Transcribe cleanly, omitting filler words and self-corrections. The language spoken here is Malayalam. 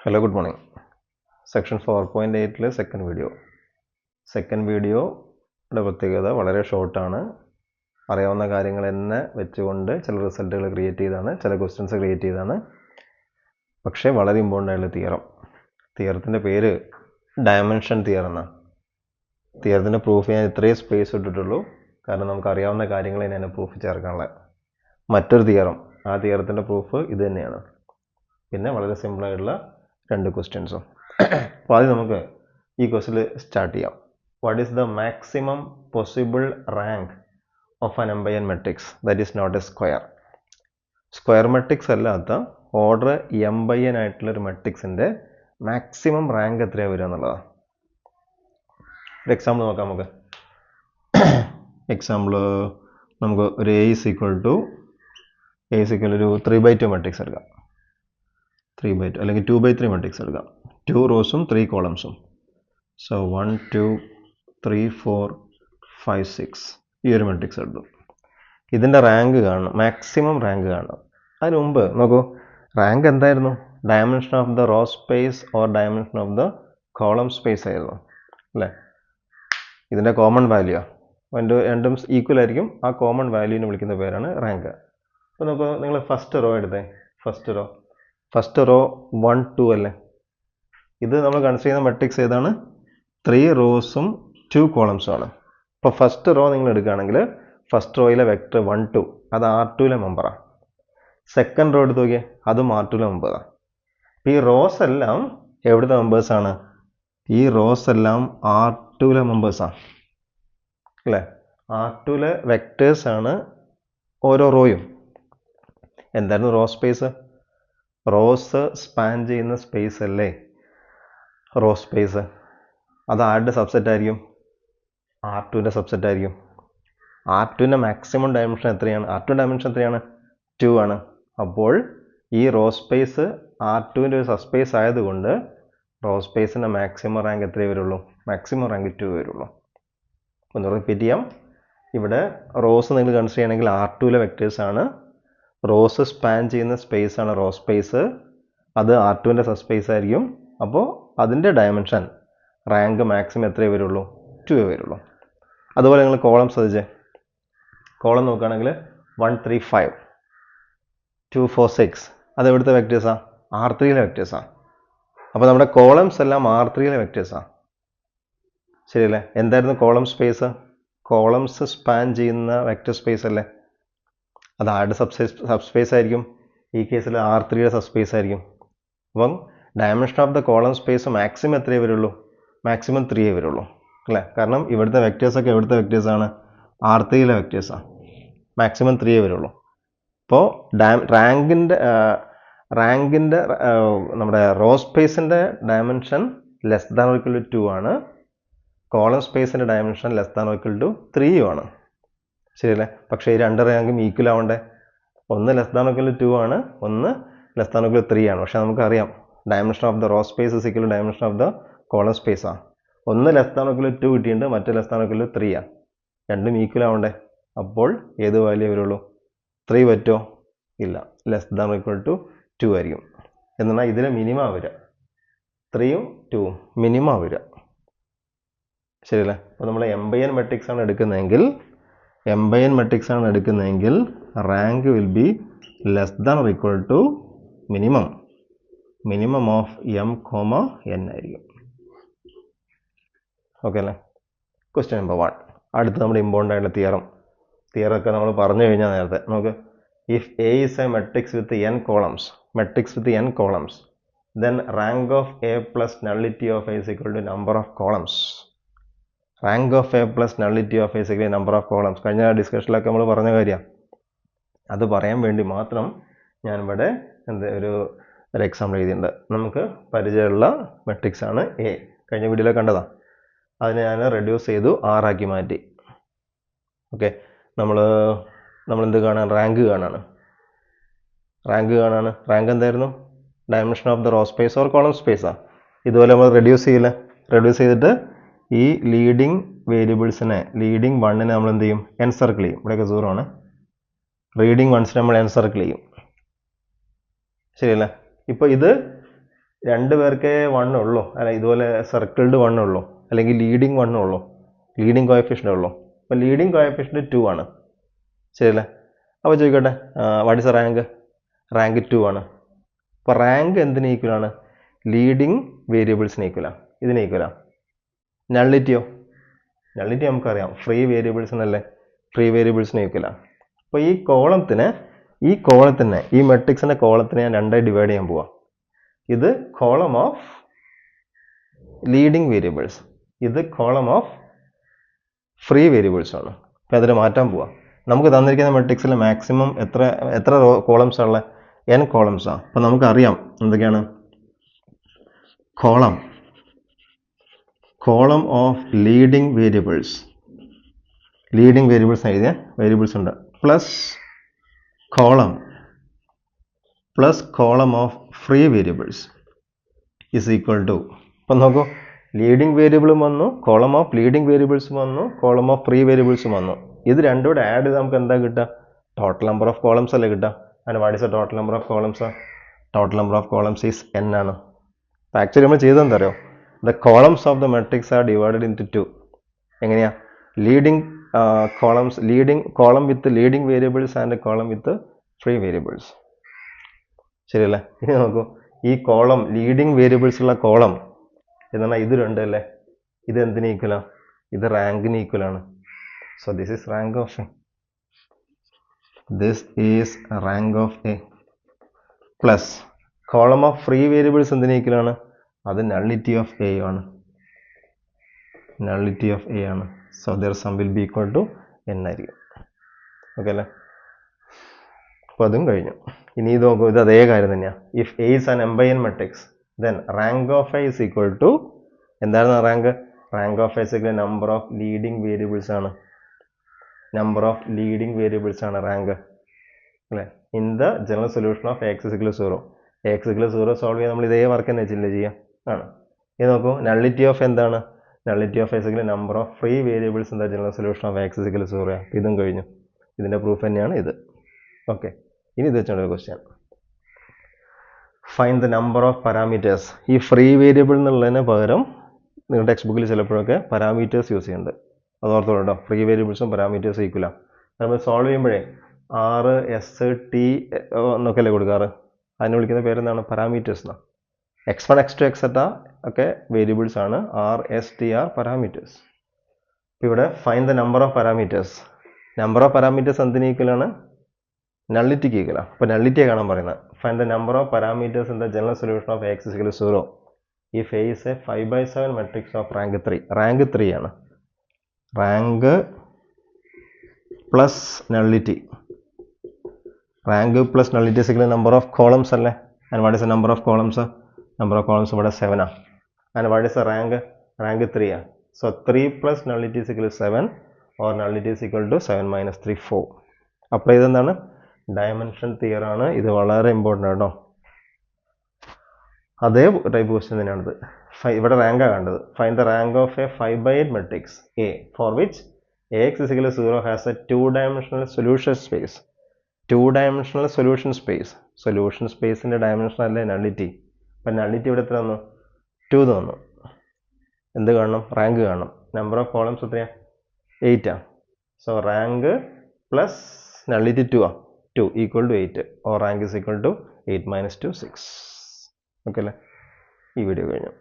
Hello, good morning. Section 4.8 second video. Second video പ്രത്യേകത വളരെ ഷോർട്ടാണ്. അറിയാവുന്ന കാര്യങ്ങൾ തന്നെ വെച്ചുകൊണ്ട് ചില റിസൾട്ടുകൾ ക്രിയേറ്റ് ചെയ്താണ്, ചില ക്വസ്റ്റ്യൻസ് ക്രിയേറ്റ് ചെയ്താണ്. പക്ഷേ വളരെ ഇമ്പോർട്ടൻ്റ് ആയിട്ടുള്ള തിയറത്തിൻ്റെ പേര് ഡയമെൻഷൻ തിയർ എന്നാണ്. തിയറത്തിൻ്റെ പ്രൂഫ് ഞാൻ ഇത്രയും സ്പേസ് ഇട്ടിട്ടുള്ളൂ, കാരണം നമുക്ക് അറിയാവുന്ന കാര്യങ്ങൾ ഞാൻ പ്രൂഫ് ചേർക്കാനുള്ള മറ്റൊരു തിയറം. ആ തിയറത്തിൻ്റെ പ്രൂഫ് ഇത് തന്നെയാണ്. പിന്നെ വളരെ സിമ്പിളായിട്ടുള്ള രണ്ട് ക്വസ്റ്റ്യൻസും. അപ്പോൾ ആദ്യം നമുക്ക് ഈ ക്വസ്റ്റിൽ സ്റ്റാർട്ട് ചെയ്യാം. What is the maximum possible rank of an m by n matrix that is not a square? Square matrix അല്ലാത്ത ഓർഡർ എംബൈൻ ആയിട്ടുള്ളൊരു മെട്രിക്സിൻ്റെ മാക്സിമം റാങ്ക് എത്രയാണ് വരിക എന്നുള്ളതാണ്. ഒരു എക്സാമ്പിൾ നോക്കാം നമുക്ക്. എക്സാമ്പിൾ നമുക്ക് ഒരു എ ഈസ് ഈക്വൽ ടു ഒരു 3/2 മെട്രിക്സ് എടുക്കാം. 3/2 അല്ലെങ്കിൽ 2/3 മെട്രിക്സ് എടുക്കാം. 2 റോസും 3 കോളംസും. സോ 1 2 3 4 5 6 ഈ ഒരു മെട്രിക്സ് എടുത്തു. ഇതിൻ്റെ റാങ്ക് കാണണം, മാക്സിമം റാങ്ക് കാണണം. അതിന് മുമ്പ് നോക്കൂ, റാങ്ക് എന്തായിരുന്നു? Dimension of the row space or dimension of the column space ആയിരുന്നു അല്ലേ? ഇതിൻ്റെ കോമൺ വാല്യൂ രണ്ടും ഈക്വൽ ആയിരിക്കും. ആ കോമൺ വാല്യൂവിനെ വിളിക്കുന്ന പേരാണ് റാങ്ക്. അപ്പോൾ നോക്കൂ, നിങ്ങൾ ഫസ്റ്റ് റോ എടുത്തേ. ഫസ്റ്റ് റോ 1 2 അല്ലേ? ഇത് നമ്മൾ കൺസിഡർ ചെയ്യുന്ന മെട്രിക്സ് ഏതാണ്? 3 റോസും 2 കോളംസും ആണ്. അപ്പോൾ ഫസ്റ്റ് റോ നിങ്ങൾ എടുക്കുകയാണെങ്കിൽ ഫസ്റ്റ് റോയിലെ വെക്ടർ 1 2 അത് R2ലെ മെമ്പറാണ്. സെക്കൻഡ് റോ എടുത്ത് നോക്കിയേ, അതും R2ലെ മെമ്പറാണ്. അപ്പോൾ ഈ റോസ് എല്ലാം എവിടുത്തെ മെമ്പേഴ്സാണ്? ഈ റോസ് എല്ലാം R2ലെ മെമ്പേഴ്സാണ് അല്ലേ? R2ലെ വെക്ടേഴ്സാണ് ഓരോ റോയും. എന്തായിരുന്നു റോ സ്പേസ്? റോസ് സ്പാൻ ചെയ്യുന്ന സ്പേസ് അല്ലേ റോ സ്പേസ്? അത് ആരുടെ സബ്സെറ്റ് ആയിരിക്കും? R2ൻ്റെ സബ്സെറ്റ് ആയിരിക്കും. R2ൻ്റെ മാക്സിമം ഡയമെൻഷൻ എത്രയാണ്? R2 ഡയമെൻഷൻ എത്രയാണ്? 2 ആണ്. അപ്പോൾ ഈ റോ സ്പേസ് R2ൻ്റെ ഒരു സബ്സ്പേസ് ആയതുകൊണ്ട് റോ സ്പേസിൻ്റെ മാക്സിമം റാങ്ക് എത്രയേ വരുള്ളൂ? മാക്സിമം റാങ്ക് 2 വരുള്ളൂ. ഒന്ന് റിപ്പീറ്റ് ചെയ്യാം. ഇവിടെ റോസ് നിങ്ങൾ കൺസിഡർ ചെയ്യണമെങ്കിൽ R2ലെ വെക്ടേഴ്സാണ്. റോസ് സ്പാൻ ചെയ്യുന്ന സ്പേസ് ആണ് റോ സ്പേസ്. അത് R2ൻ്റെ സബ്സ്പേസ് ആയിരിക്കും. അപ്പോൾ അതിൻ്റെ ഡയമെൻഷൻ റാങ്ക് മാക്സിമം എത്രയേ വരുള്ളൂ? 2 വരുള്ളൂ. അതുപോലെ നിങ്ങൾ കോളം ശ്രദ്ധിച്ചേ. കോളം നോക്കുകയാണെങ്കിൽ 1 3 5 2 4 6 അത് എവിടുത്തെ വെക്ടേഴ്സാണ്? R3ലെ വെക്ടേഴ്സാണ്. അപ്പോൾ നമ്മുടെ കോളംസ് എല്ലാം R3ലെ വെക്ടേഴ്സാണ്. ശരിയല്ലേ? എന്തായിരുന്നു കോളം സ്പേസ്? കോളംസ് സ്പാൻ ചെയ്യുന്ന വെക്ടർ സ്പേസ് അല്ലേ? അത് ആരുടെ സബ്സ്പേസ് ആയിരിക്കും? ഈ കേസിൽ R3യുടെ സബ്സ്പേസ് ആയിരിക്കും. അപ്പം dimension of the column space maximum എത്രയേ വരുള്ളൂ? മാക്സിമം 3 വരുള്ളൂ അല്ലേ? കാരണം ഇവിടുത്തെ വെക്ടേഴ്സൊക്കെ എവിടുത്തെ വെക്ടേഴ്സാണ്? R3യിലെ വെക്ടേഴ്സാണ്. മാക്സിമം 3 വരുള്ളൂ. അപ്പോൾ റാങ്കിൻ്റെ നമ്മുടെ റോ സ്പേസിൻ്റെ dimension less than or equal to 2 ആണ്. കോളം സ്പേസിൻ്റെ dimension less than or equal to 3 ആണ്. ശരിയല്ലേ? പക്ഷേ ഈ രണ്ട് റാങ്കും ഈക്വൽ ആവണ്ടേ? ഒന്ന് ലെസ് ദാൻ ഈക്വൽ ടു 2 ആണ്, ഒന്ന് ലെസ് ദാൻ ഈക്വൽ 3 ആണ്. പക്ഷേ നമുക്കറിയാം dimension of the row space is equal to dimension of the column space ആണ്. ഒന്ന് ലെസ് ദാൻ ഈക്വൽ 2 കിട്ടിയിട്ടുണ്ട്, മറ്റേ ലെസ് ദാൻ ഈക്വൽ 3 ആണ്. രണ്ടും ഈക്വൽ ആവണ്ടേ? അപ്പോൾ ഏത് വാല്യൂ വരുള്ളൂ? 3 പറ്റുമോ? ഇല്ല, ലെസ് ദാൻ ഈക്വൽ ടു 2 ആയിരിക്കും. എന്നാൽ ഇതിലെ മിനിമം വരിക 3ഉം 2ഉം മിനിമം വരിക. ശരിയല്ലേ? അപ്പോൾ നമ്മൾ എംബൈൻ മെട്രിക്സ് ആണ് എടുക്കുന്നതെങ്കിൽ rank will be less than or equal to minimum of M, N ആയിരിക്കും. ഓക്കെ അല്ലേ? Question number 1. അടുത്ത് നമ്മുടെ ഇമ്പോർട്ടൻ്റ് ആയിട്ടുള്ള തിയറൊക്കെ നമ്മൾ പറഞ്ഞു കഴിഞ്ഞാൽ നേരത്തെ നമുക്ക്, if A is a matrix with n columns, then rank of A plus nullity of A is equal to number of columns. Rank of A plus nullity of A is equal to number of columns. കഴിഞ്ഞ ഡിസ്കഷനിലൊക്കെ നമ്മൾ പറഞ്ഞ കാര്യമാണ്. അത് പറയാൻ വേണ്ടി മാത്രം ഞാനിവിടെ ഒരു എക്സാമ്പിൾ എഴുതിയിട്ടുണ്ട്. നമുക്ക് പരിചയമുള്ള മെട്രിക്സ് ആണ് A. കഴിഞ്ഞ വീഡിയോയിൽ കണ്ടതാണ്. അതിനെ ഞാൻ റെഡ്യൂസ് ചെയ്തു 6 ആക്കി മാറ്റി. ഓക്കെ, നമ്മളെന്ത് കാണാൻ? റാങ്ക് കാണാണ്. റാങ്ക് എന്തായിരുന്നു? Dimension of the row space or column സ്പേസാണ്. ഇതുപോലെ നമ്മൾ റെഡ്യൂസ് ചെയ്തിട്ട് ഈ ലീഡിങ് വേരിയബിൾസിനെ, ലീഡിങ് 1നെ നമ്മൾ എന്ത് ചെയ്യും? എൻ സർക്കിൾ ചെയ്യും. ഇവിടെയൊക്കെ 0 ആണ്. റീഡിങ് 1നെ നമ്മൾ എൻ സർക്കിൾ ചെയ്യും. ശരിയല്ലേ? ഇപ്പോൾ രണ്ട് പേർക്കേ 1 ഉള്ളൂ, അല്ല ഇതുപോലെ സർക്കിൾഡ് 1 ഉള്ളൂ, അല്ലെങ്കിൽ ലീഡിങ് 1 ഉള്ളൂ, ലീഡിങ് കോഎഫിഷ്യൻ്റ് ഉള്ളൂ. അപ്പോൾ ലീഡിങ് കോഎഫിഷ്യൻ്റ് 2 ആണ്, ശരിയല്ലേ? അപ്പോൾ ചോദിക്കട്ടെ, വാട്ട് ഇസ് റാങ്ക്? റാങ്ക് 2 ആണ്. അപ്പോൾ റാങ്ക് എന്തിന് ഈക്വലാണ്? ലീഡിങ് വേരിയബിൾസിന് ഈക്വലാണ്. ഇതിന് ഈക്വലാണ്. നള്ളിറ്റിയോ? നള്ളിറ്റി നമുക്കറിയാം, ഫ്രീ വേരിയബിൾസിനല്ലേ, ഫ്രീ വേരിയബിൾസിന് ഈക്വലാണ്. അപ്പോൾ ഈ കോളത്തിനെ ഈ മെട്രിക്സിൻ്റെ കോളത്തിനെ ഞാൻ രണ്ടായി ഡിവൈഡ് ചെയ്യാൻ പോവാം. ഇത് കോളം ഓഫ് ലീഡിങ് വേരിയബിൾസ്, ഇത് കോളം ഓഫ് ഫ്രീ വേരിയബിൾസ് ആണ്. അപ്പോൾ അതിൽ മാറ്റാൻ പോവാം. നമുക്ക് തന്നിരിക്കുന്ന മെട്രിക്സിൽ മാക്സിമം എത്ര കോളംസ് ഉള്ള? n കോളംസാണ്. അപ്പോൾ നമുക്കറിയാം എന്തൊക്കെയാണ്? കോളം ഓഫ് ലീഡിങ് വേരിയബിൾസ് എഴുതിയ വേരിയബിൾസ് ഉണ്ട്, plus column of free variables is equal to, അപ്പം നോക്കൂ, ലീഡിങ് വേരിയബിളും വന്നു, കോളം ഓഫ് ലീഡിങ് വേരിയബിൾസും വന്നു, കോളം ഓഫ് ഫ്രീ വേരിയബിൾസും വന്നു. ഇത് രണ്ടും കൂടെ ആഡ് ചെയ്ത് നമുക്ക് എന്താ കിട്ടുക? ടോട്ടൽ നമ്പർ ഓഫ് കോളംസ് അല്ലേ കിട്ടുക. And what is a total number of columns? Total number of columns is n ആണ്. അപ്പോൾ ആക്ച്വലി നമ്മൾ ചെയ്തെന്താ അറിയോ? The columns of the matrix are divided into 2. എങ്ങനെയാ? Leading column with leading variables and column with free variables, ശരിയല്ലേ? ഇനി നോക്കൂ, ഈ കോളം ലീഡിങ് വേരിയബിൾസ് ഉള്ള കോളം എന്നാൽ ഇത് രണ്ടല്ലേ, ഇത് എന്തിന് ഈക്വലാണ്? ഇത് റാങ്കിന് ഈക്വലാണ്. So this is rank of A. Plus column of free variables എന്തിന് ഈക്വലാണ്? അത് നള്ളിറ്റി ഓഫ് എ ആണ്. So their sum will be equal to n ആയിരിക്കും. ഓക്കെ അല്ലേ? അപ്പോൾ അതും കഴിഞ്ഞു. ഇനി ഇത് നോക്കൂ, ഇത് അതേ കാര്യം തന്നെയാണ്. If A is an m/n matrix, then rank of A is equal to, എന്താണ് rank? Rank of A is number of leading variables ആണ്. റാങ്ക് അല്ലേ? In the general solution of x = 0. x = 0 solve ചെയ്യാൻ നമ്മൾ ഇതേ വർക്ക് തന്നെ ചെയ്യാം ആണ്. ഇത് നോക്കൂ, നള്ളിറ്റി ഓഫ് എന്താണ്? Nullity of A number of free variables in the general solution of x = 0. ഇതും കഴിഞ്ഞു. ഇതിൻ്റെ പ്രൂഫ് തന്നെയാണ് ഇത്. ഓക്കെ, ഇനി ഇത് വെച്ചുള്ള question. Find the number of parameters. ഈ ഫ്രീ വേരിയബിൾ എന്നുള്ളതിന് പകരം നിങ്ങളുടെ ടെക്സ്റ്റ് ബുക്കിൽ ചിലപ്പോഴൊക്കെ പാരാമീറ്റേഴ്സ് യൂസ് ചെയ്യുന്നുണ്ട്. അത് ഓർത്തോളൂ കേട്ടോ. ഫ്രീ വേരിയബിൾസും പാരാമീറ്റേഴ്സ് ഈക്വലാണ്. നമ്മൾ സോൾവ് ചെയ്യുമ്പോഴേ R, S, T എന്നൊക്കെ അല്ലേ കൊടുക്കാറ്. അതിനെ വിളിക്കുന്ന പേരെന്താണ്? പാരാമീറ്റേഴ്സ് എന്നാണ്. x1, x2, etc. ഒക്കെ വേരിയബിൾസ് ആണ്. R, S, T are parameters. ഇപ്പോൾ ഇവിടെ find the number of parameters. Number of parameters എന്തിന് ഈക്വലാണ്? നള്ളിറ്റിക്ക് ഈക്വലാണ്. അപ്പോൾ നള്ളിറ്റിയെ കാണാൻ പറയുന്നത്. Find the number of parameters in the general solution of x = 0. If A is a 5/7 matrix of rank 3. Rank 3 ആണ്. Rank plus nullity. Rank plus nullity = number of columns അല്ലേ? And what is a number of columns? Number of columns ഇവിടെ 7 ആണ്. And what is a rank? Rank 3 ആണ്. So 3 plus nullity = 7 or nullity = 7 - 3 4. അപ്പോൾ ഇതെന്താണ്? ഡയമെൻഷൻ തിയറി ആണ്. ഇത് വളരെ ഇമ്പോർട്ടൻ്റ് ആണ് കേട്ടോ. അതേ ടൈപ്പ് ക്വസ്റ്റ്യൻ തന്നെയാണിത്. ഇവിടെ റാങ്കാണ് കണ്ടത്. Find the rank of a 5/8 matrix A for which Ax = 0 has a 2-dimensional solution space. 2-dimensional solution space. Solution സ്പേസിൻ്റെ ഡയമെൻഷൻ അല്ലേ നള്ളിറ്റി. അപ്പം നള്ളിറ്റി ഇവിടെ എത്ര വന്നു? 2 തന്നു. എന്ത് കാണണം? റാങ്ക് കാണണം. നമ്പർ ഓഫ് കോളംസ് എത്രയാണ്? 8 ആണ്. സോ റാങ്ക് പ്ലസ് നള്ളിറ്റി 2 ആണ്. 2 = 8 ഓർ റാങ്ക് = 8 - 2 6. ഓക്കെ അല്ലേ? ഈ വീഡിയോ കഴിഞ്ഞു.